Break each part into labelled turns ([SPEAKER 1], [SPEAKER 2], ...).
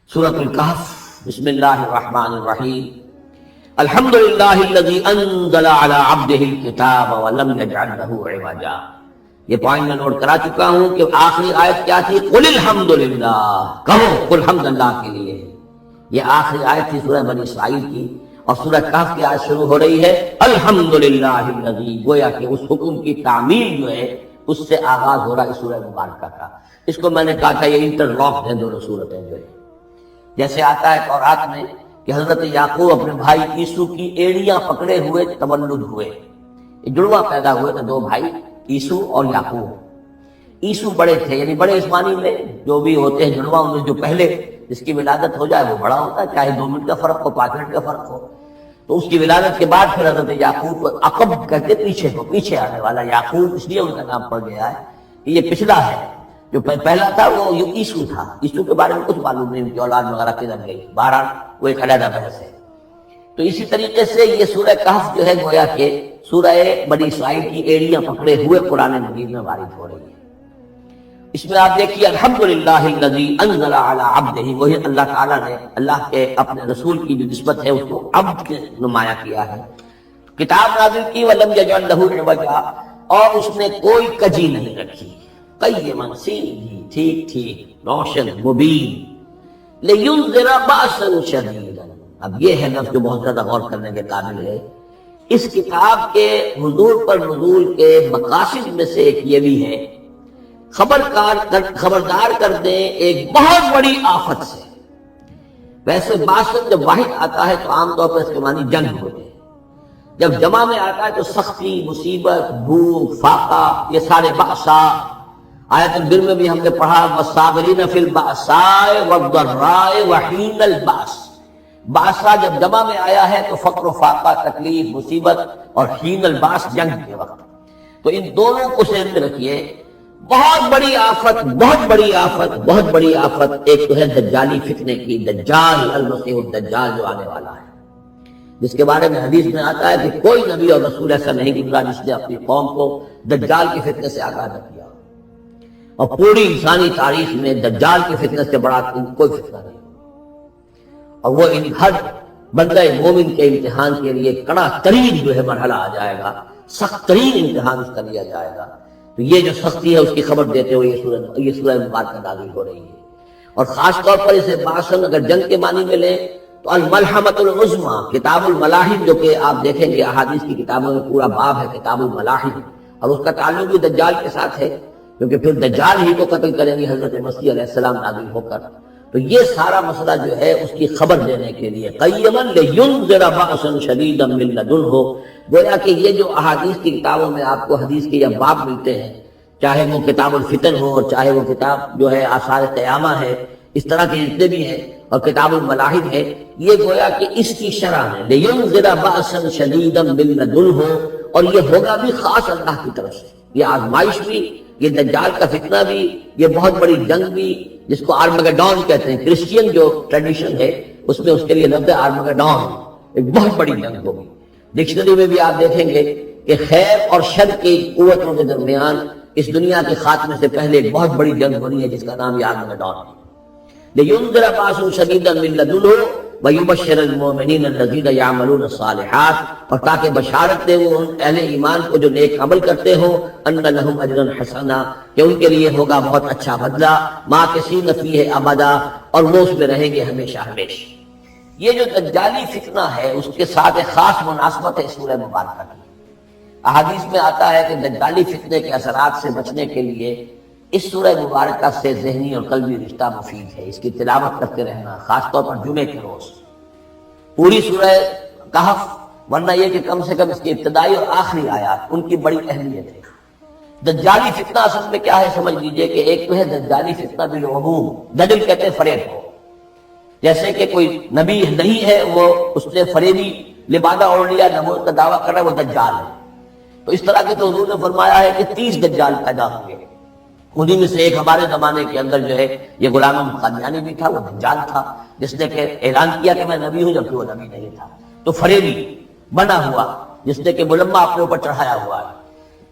[SPEAKER 1] سورۃ الکہف۔ بسم اللہ الرحمن الرحیم۔ الحمدللہ الذی انزل علی عبدہ الکتاب ولم یجعل لہ عوجا۔ یہ پوائنٹ میں نوٹ کرا چکا ہوں کہ آخری آیت کیا تھی؟ قل الحمدللہ، کہو قل حمد اللہ کے لیے۔ یہ آخری آیت تھی سورہ بنی اسرائیل کی، اور سورہ کہف کی آیت شروع ہو رہی ہے الحمدللہ الذی، گویا کہ اس حکم کی تعمیل جو ہے اس سے آغاز ہو رہا ہے سورہ مبارکہ کا۔ اس کو میں نے کہا تھا یہ انٹرلاک ہیں دونوں صورتیں جو ہے، جیسے آتا ہے تورات میں کہ حضرت یعقوب اپنے بھائی عیسو کی ایڑیاں پکڑے ہوئے تولد ہوئے، جڑواں پیدا ہوئے تھے دو بھائی عیسو اور یعقوب۔ عیسو بڑے تھے، یعنی بڑے اسمانی میں جو بھی ہوتے ہیں جڑواں میں جو پہلے جس کی ولادت ہو جائے وہ بڑا ہوتا ہے، چاہے 2 منٹ کا فرق ہو 5 منٹ کا فرق ہو۔ تو اس کی ولادت کے بعد پھر حضرت یعقوب کو عقب کہتے پیچھے آنے والا یعقوب، اس لیے ان کا نام پڑ گیا ہے کہ یہ پچھلا ہے۔ جو پہلا تھا وہ عیسو تھا، عیسو کے بارے میں کچھ معلوم نہیں، ان کی اولاد وغیرہ کدھر گئی، بہرحال وہ ایک علیحدہ بحث ہے۔ تو اسی طریقے سے یہ سورہ کہف جو ہے گویا کہ سورہ بنی اسرائیل کی ایڑیاں پکڑے ہوئے قرآن مجید میں وارد ہو رہی ہے۔ اس میں آپ دیکھیے الحمدللہ الذی انزل علی عبدہ، وہی اللہ تعالیٰ نے اللہ کے اپنے رسول کی جو نسبت ہے اس کو عبد کے نمایاں کیا ہے۔ کتاب نازل کی ولم یجعل لہ عوجا، اور اس نے کوئی کجی نہیں رکھی، قیما سیدھی ٹھیک روشن مبین، لینذر بأسا شدیدا۔ اب یہ ہے لفظ جو بہت زیادہ غور کرنے کے قابل ہے۔ اس کتاب کے حضور پر نزول کے مقاصد میں سے ایک یہ بھی ہے خبردار کر دیں ایک بہت بڑی آفت سے۔ ویسے باسط جب واحد آتا ہے تو عام طور پر اس کے معنی جنگ ہوتے ہیں، جب جمع میں آتا ہے تو سختی، مصیبت، بھوک، فاقہ، یہ سارے بأسا۔ آیت البر میں بھی ہم نے پڑھا والصابرین فی البأساء والضراء وحین البأس۔ بأسا جب جمع میں آیا ہے تو فقر و فاقہ، تکلیف، مصیبت، اور حین الباس جنگ کے وقت۔ تو ان دونوں کو ذہن میں رکھیے، بہت بڑی آفت ایک تو ہے دجالی فتنے کی، دجال المسیح الدجال جو آنے والا ہے، جس کے بارے میں حدیث میں آتا ہے کہ کوئی نبی اور رسول ایسا نہیں گزرا جس نے اپنی قوم کو دجال کے فتنے سے آگاہ نہ کیا، اور پوری انسانی تاریخ میں دجال کے فتنے سے بڑا کوئی فتنہ نہیں، اور وہ ہر بندہ مومن کے امتحان کے لیے کڑا ترین جو ہے مرحلہ آ جائے گا، سخت ترین امتحان اس کا لیا جائے گا۔ تو یہ جو سختی ہے اس کی خبر دیتے ہوئے یہ سورہ مبارکہ نازل ہو رہی ہے، اور خاص طور پر اسے باسن اگر جنگ کے معنی میں لیں تو الملحمۃ العظمیٰ، کتاب الملاحم، جو کہ آپ دیکھیں گے احادیث کی کتابوں میں پورا باب ہے کتاب الملاحم، اور اس کا تعلق بھی دجال کے ساتھ ہے، کیونکہ پھر دجال ہی کو قتل کریں گے حضرت مسیح علیہ السلام نازل ہو کر۔ تو یہ سارا مسئلہ جو ہے اس کی خبر دینے کے لیے قیما لینذر بأسا شدیدا من لدنہ، گویا کہ یہ جو احادیث کی کتابوں میں آپ کو حدیث کے یہ باب ملتے ہیں، چاہے وہ کتاب الفتن ہو، اور چاہے وہ کتاب جو ہے آثار قیامہ ہے، اس طرح کے جتنے بھی ہیں، اور کتاب الملاحم ہے، یہ گویا کہ اس کی شرح ہے لینذر بأسا شدیدا من لدنہ، اور یہ ہوگا بھی خاص اللہ کی طرف سے، یہ آزمائش بھی، یہ دجال کا فتنہ بھی، یہ بہت بڑی جنگ بھی، جس کو آرمگڈون کہتے ہیں، کرسچین جو ٹریڈیشن ہے اس میں اس کے لیے لفظ آرمگڈون، ایک بہت بڑی جنگ ہوگی۔ ڈکشنری میں بھی آپ دیکھیں گے کہ خیر اور شر کی قوتوں کے درمیان اس دنیا کے خاتمے سے پہلے ایک بہت بڑی جنگ ہو رہی ہے جس کا نام یہ آرمگڈون ہے۔ لینذر بأسا شدیدا من لدنہ ویبشر المؤمنین الذین یعملون الصالحات، اور تاکہ بشارت دے وہ اہل ایمان کو جو نیک عمل کرتے ہو، ان لہم اجرا حسنا، کہ ان کے لیے ہوگا بہت اچھا بدلہ، ماکثین فیہ ابدا، اور وہ اس میں رہیں گے ہمیشہ ہمیشہ۔ یہ جو دجالی فتنہ ہے اس کے ساتھ ایک خاص مناسبت ہے سورہ مبارکہ کی۔ احادیث میں آتا ہے کہ دجالی فتنے کے اثرات سے بچنے کے لیے اس سورہ مبارکہ سے ذہنی اور قلبی رشتہ مفید ہے، اس کی تلاوت کرتے رہنا، خاص طور پر جمعے کے روز پوری سورہ کہف، ورنہ یہ کہ کم سے کم اس کی ابتدائی اور آخری آیات ان کی بڑی اہمیت ہے۔ دجالی فتنہ اصل میں کیا ہے سمجھ لیجئے کہ ایک تو ہے دجالی فتنہ بالعموم، دجل کہتے ہیں فریب کو، جیسے کہ کوئی نبی نہیں ہے وہ اس نے فریبی لبادہ اوڑھ لیا، نبوت کا دعویٰ کر رہا ہے، وہ دجال ہے۔ تو اس طرح کے تو حضور نے فرمایا ہے کہ 30 دجال پیدا ہوں گے، انہی میں سے ایک ہمارے زمانے کے اندر جو ہے یہ غلام قادیانی بھی تھا، وہ دجال تھا، جس نے کہ اعلان کیا کہ میں نبی ہوں جبکہ وہ نبی نہیں تھا، تو فریبی بنا ہوا جس نے کہ ملمہ اپنے اوپر چڑھایا ہوا ہے۔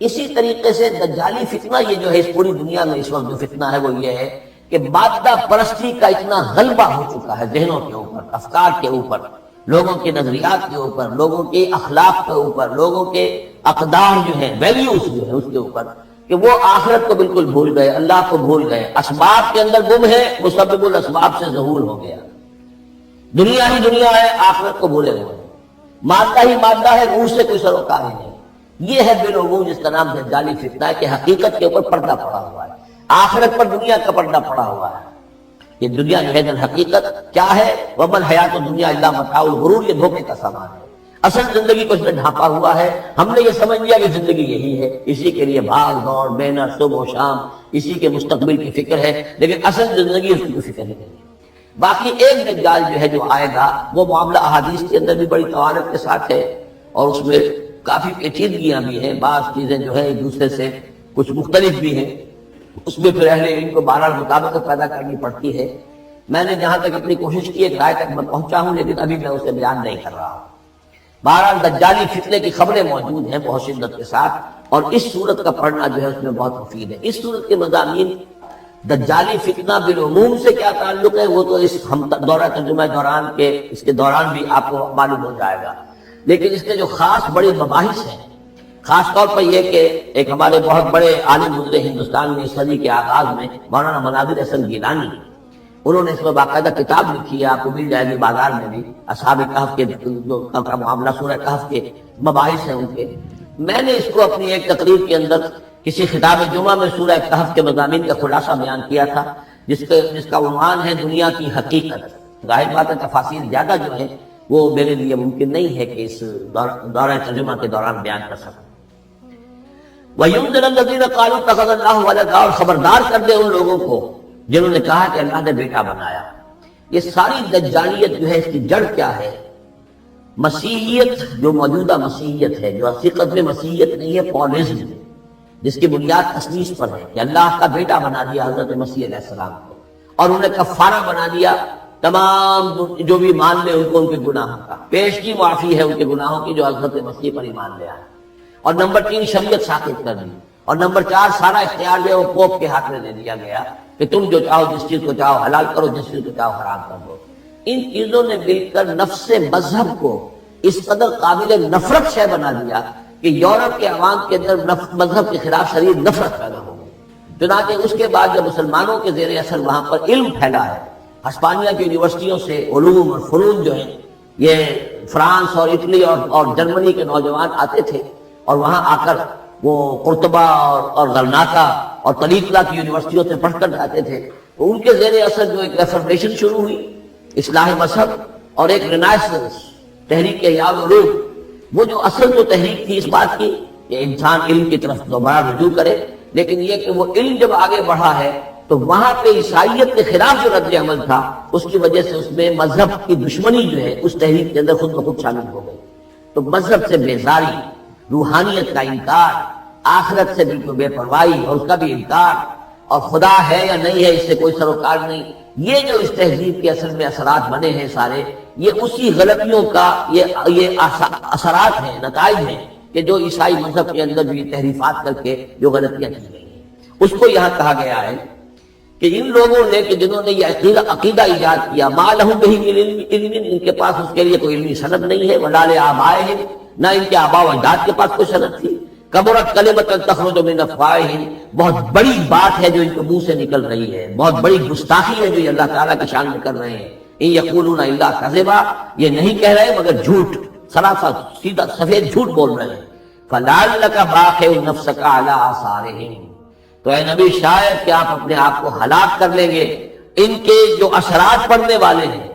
[SPEAKER 1] اسی طریقے سے دجالی فتنہ یہ جو ہے اس پوری دنیا میں اس وقت جو فتنہ ہے وہ یہ ہے کہ مادہ پرستی کا اتنا غلبہ ہو چکا ہے ذہنوں کے اوپر، افکار کے اوپر، لوگوں کے نظریات کے اوپر، لوگوں کے اخلاق کے اوپر، لوگوں کے اقدار جو ہیں، ویلیوز جو ہیں اس کے اوپر، کہ وہ آخرت کو بالکل بھول گئے، اللہ کو بھول گئے، اسباب کے اندر گم ہے، مسبب الاسباب سے ظہور ہو گیا، دنیا ہی دنیا ہے، آخرت کو بھولے ہوئے، مادہ ہی مادہ ہے، روح سے کوئی سروکار ہی نہیں۔ یہ ہے بالعموم جس کا نام دجالی فتنہ ہے، کہ حقیقت کے اوپر پردہ پڑا ہوا ہے، آخرت پر دنیا کا پردہ پڑا ہوا ہے۔ یہ دنیا جو ہے در حقیقت کیا ہے؟ وَمَا الْحَيَاةُ الدُّنْيَا إِلَّا مَتَاعُ الْغُرُورِ، یہ دھوکے کا سامان ہے۔ اصل زندگی کو اس میں ڈھانپا ہوا ہے، ہم نے یہ سمجھ لیا کہ زندگی یہی ہے، اسی کے لیے بھاگ دوڑ محنت صبح و شام، اسی کے مستقبل کی فکر ہے، لیکن اصل زندگی اس کی کوئی فکر نہیں ہے۔ باقی ایک دجال جو ہے جو آئے گا، وہ معاملہ احادیث کے اندر بھی بڑی طوالت کے ساتھ ہے، اور اس میں کافی پیچیدگیاں بھی ہیں، بعض چیزیں جو ہے ایک دوسرے سے کچھ مختلف بھی ہیں، اس میں پھر اہل علم کو بہرحال مطابقت پیدا کرنی پڑتی ہے۔ میں نے جہاں تک اپنی کوشش کی ایک رائے تک میں پہنچا ہوں، لیکن ابھی میں اسے بیان نہیں کر رہا ہوں۔ بہرحال دجالی فتنے کی خبریں موجود ہیں بہت شدت کے ساتھ، اور اس صورت کا پڑھنا جو ہے اس میں بہت مفید ہے۔ اس صورت کے مضامین دجالی فتنہ بالعموم سے کیا تعلق ہے وہ تو اس ہم دورہ ترجمہ دوران کے اس کے دوران بھی آپ کو معلوم ہو جائے گا، لیکن اس کے جو خاص بڑے مباحث ہیں، خاص طور پر یہ کہ ایک ہمارے بہت بڑے عالم گزرے ہندوستان میں اس صدی کے آغاز میں، مولانا مناظر حسن گیلانی، انہوں نے اس میں باقاعدہ کتاب لکھی ہے، آپ کو مل جائے گی بازار میں بھی، اصحاب کہف کے جو معاملہ سورہ کہف کے مباحث ہیں ان کے۔ میں نے اس کو اپنی ایک تقریر کے اندر کسی خطاب جمعہ میں سورہ کہف کے مضامین کا خلاصہ بیان کیا تھا، جس کا عنوان ہے دنیا کی حقیقت۔ ظاہر بات ہے تفاصیل زیادہ جو ہے وہ میرے لیے ممکن نہیں ہے کہ اس دورہ ترجمہ کے دوران بیان کر سکوں۔ وَيُنذِرَ الَّذِينَ قَالُوا اتَّخَذَ اللَّهُ وَلَدًا، اور خبردار کر دے ان لوگوں کو جنہوں نے کہا کہ اللہ نے بیٹا بنایا۔ یہ ساری دجالیت جو ہے اس کی جڑ کیا ہے؟ مسیحیت، جو موجودہ مسیحیت ہے، جو حقیقت میں مسیحیت نہیں ہے، پولزم، جس کی بنیاد تسلیس پر ہے کہ اللہ کا بیٹا بنا دیا حضرت مسیح علیہ السلام کو، اور انہیں کفارہ بنا دیا تمام جو بھی مان لے ان کو ان کے گناہوں کا، پیشگی معافی ہے ان کے گناہوں کی جو حضرت مسیح پر ایمان لے آئے، اور نمبر 3 شریعت ثابت کر دی، اور نمبر 4 سارا اختیار جو ہے وہ پوپ کے ہاتھ میں دے دیا گیا کہ تم جو چاہو جس چیز کو چاہو حلال کرو، جس چیز کو چاہو حرام کر دو۔ ان چیزوں نے مل کر نفس مذہب کو اس قدر قابل نفرت شے بنا دیا کہ یورپ کے عوام کے اندر مذہب کے خلاف شدید نفرت پیدا ہو گئی۔ چنانچہ اس کے بعد جب مسلمانوں کے زیر اثر وہاں پر علم پھیلا ہے، ہسپانیہ کی یونیورسٹیوں سے علوم اور فنون جو ہیں، یہ فرانس اور اٹلی اور جرمنی کے نوجوان آتے تھے، اور وہاں آ کر وہ قرطبہ اور غرناطہ اور طلیقلہ کی یونیورسٹیوں سے پڑھ کر جاتے تھے، تو ان کے زیر اثر جو ایک ریفرمیشن شروع ہوئی، اصلاح مذہب اور ایک رینائسنس، تحریک احیاء العلوم، وہ جو اصل جو تحریک تھی اس بات کی کہ انسان علم کی طرف دوبارہ رجوع کرے، لیکن یہ کہ وہ علم جب آگے بڑھا ہے تو وہاں پہ عیسائیت کے خلاف جو رد عمل تھا اس کی وجہ سے اس میں مذہب کی دشمنی جو ہے اس تحریک کے اندر خود بخود شامل ہو گئی۔ تو مذہب سے بیزاری، روحانیت کا انکار، آخرت سے بالکل بے پرواہی اور اس کا بھی انکار، اور خدا ہے یا نہیں ہے اس سے کوئی سروکار نہیں، یہ جو اس تہذیب کے اصل میں اثرات بنے ہیں سارے، یہ اسی غلطیوں کا یہ اثرات ہیں، نتائج ہیں کہ جو عیسائی مذہب کے اندر جو یہ تحریفات کر کے جو غلطیاں کی گئی ہیں، اس کو یہاں کہا گیا ہے کہ ان لوگوں نے کہ جنہوں نے یہ عقیدہ ایجاد کیا، ما لہم بہ من علم، ان کے پاس اس کے لیے کوئی علمی سند نہیں ہے، ولا لآبائہم، نہ ان کے آباء و اجداد کے پاس کوئی سند تھی، کبرت کلمۃ تخرج من افواہہم، بہت بڑی بات ہے جو ان کے منہ سے نکل رہی ہے، بہت بڑی گستاخی ہے جو یہ اللہ تعالیٰ کی شان میں کر رہے ہیں، ان یقولون الا کذبا، یہ نہیں کہہ رہے مگر جھوٹ، صراحہ سیدھا سفید جھوٹ بول رہے ہیں، فلعلک باخع نفسک علی آثارہم، تو اے نبی شاید کہ آپ اپنے آپ کو ہلاک کر لیں گے ان کے جو اثرات پڑنے والے ہیں،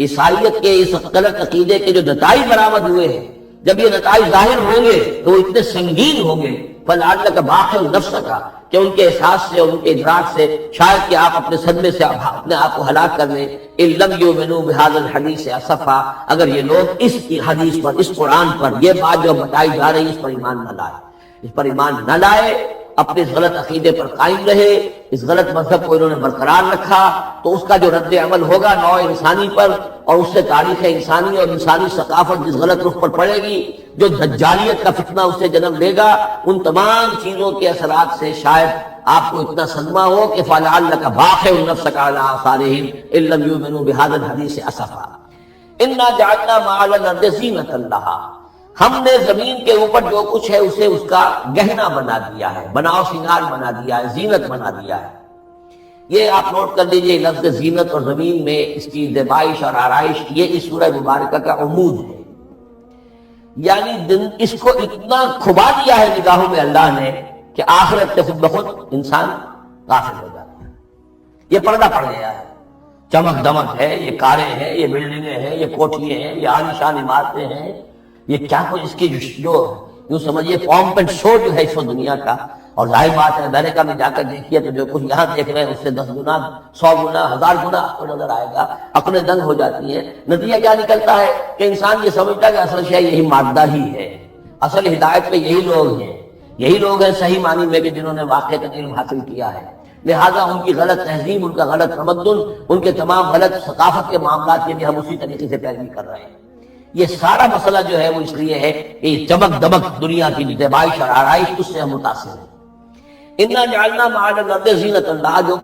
[SPEAKER 1] عیسائیت کے اس غلط عقیدے کے جو نتائج برآمد ہوئے ہیں، جب یہ نتائج ظاہر ہوں گے تو اتنے سنگین ہوں گے، فلعلک باخع نفسک، کہ ان کے احساس سے اور ان کے ادراک سے شاید کہ آپ اپنے صدمے سے اپنے آپ کو ہلاک کر لیں، ان لم یؤمنوا بہذا الحدیث اسفا، اگر یہ لوگ اس حدیث پر، اس قرآن پر، یہ بات جو بتائی جا رہی ہے اس پر ایمان نہ لائے، اس پر ایمان نہ لائے، اپنے اس غلط عقیدے پر قائم رہے، اس غلط مذہب کو انہوں نے برقرار رکھا، تو اس کا جو رد عمل ہوگا نوع انسانی پر، اور اس سے تاریخ انسانی اور انسانی ثقافت جس غلط رخ پر پڑے گی، جو دجالیت کا فتنہ اسے جنم دے گا، ان تمام چیزوں کے اثرات سے شاید آپ کو اتنا صدمہ ہو کہ فَلَعَلَّكَ بَاخِعٌ نَفْسَكَ عَلَىٰ آثَارِهِمْ إِن لَّمْ يُؤْمِنُوا بِهَٰذَا الْحَدِيثِ أَسَفًا إِنَّا جَعَلْنَا مَا عَلَى الْأَرْضِ زِينَةً لَّهَا، ہم نے زمین کے اوپر جو کچھ ہے اسے اس کا گہنا بنا دیا ہے، بناؤ سنگار بنا دیا ہے، زینت بنا دیا ہے۔ یہ آپ نوٹ کر لیجئے، لفظ زینت اور زمین میں اس کی زیبائش اور آرائش، یہ اس سورہ مبارکہ کا عمود ہے، یعنی اس کو اتنا کھبا دیا ہے نگاہوں میں اللہ نے کہ آخرت سے خود بخود انسان غافل ہو جاتا ہے۔ یہ پردہ پڑ گیا ہے، چمک دمک ہے، یہ کاریں ہیں، یہ بلڈنگیں ہیں، یہ کوٹھیے ہیں، یہ عالیشان عمارتیں ہیں، یہ کیا کچھ اس کی جو یوں سمجھیے پومپ اینڈ شو جو ہے اس وقت دنیا کا۔ اور ظاہر بات ہے امریکہ میں جا کر دیکھیے تو جو کچھ یہاں دیکھ رہے ہیں اس سے 10 گنا 100 گنا 1000 گنا آپ کو نظر آئے گا، عقلیں دنگ ہو جاتی ہیں۔ نتیجہ کیا نکلتا ہے کہ انسان یہ سمجھتا ہے کہ اصل شے یہی مادہ ہی ہے، اصل ہدایت پہ یہی لوگ ہیں، یہی لوگ ہیں صحیح معنی میں کہ جنہوں نے واقعہ علم حاصل کیا ہے، لہذا ان کی غلط تہذیب، ان کا غلط تمدن، ان کے تمام غلط ثقافت کے معاملات کے بھی ہم اسی طریقے سے پیروی کر رہے ہیں۔ یہ سارا مسئلہ جو ہے وہ اس لیے ہے کہ چمک دمک دنیا کی زیبائش اور آرائش اس سے ہم متاثر ہیں۔ اِنَّا جَعَلْنَا مَا عَلَى الْأَرْضِ زِينَةً لَّهَا، جو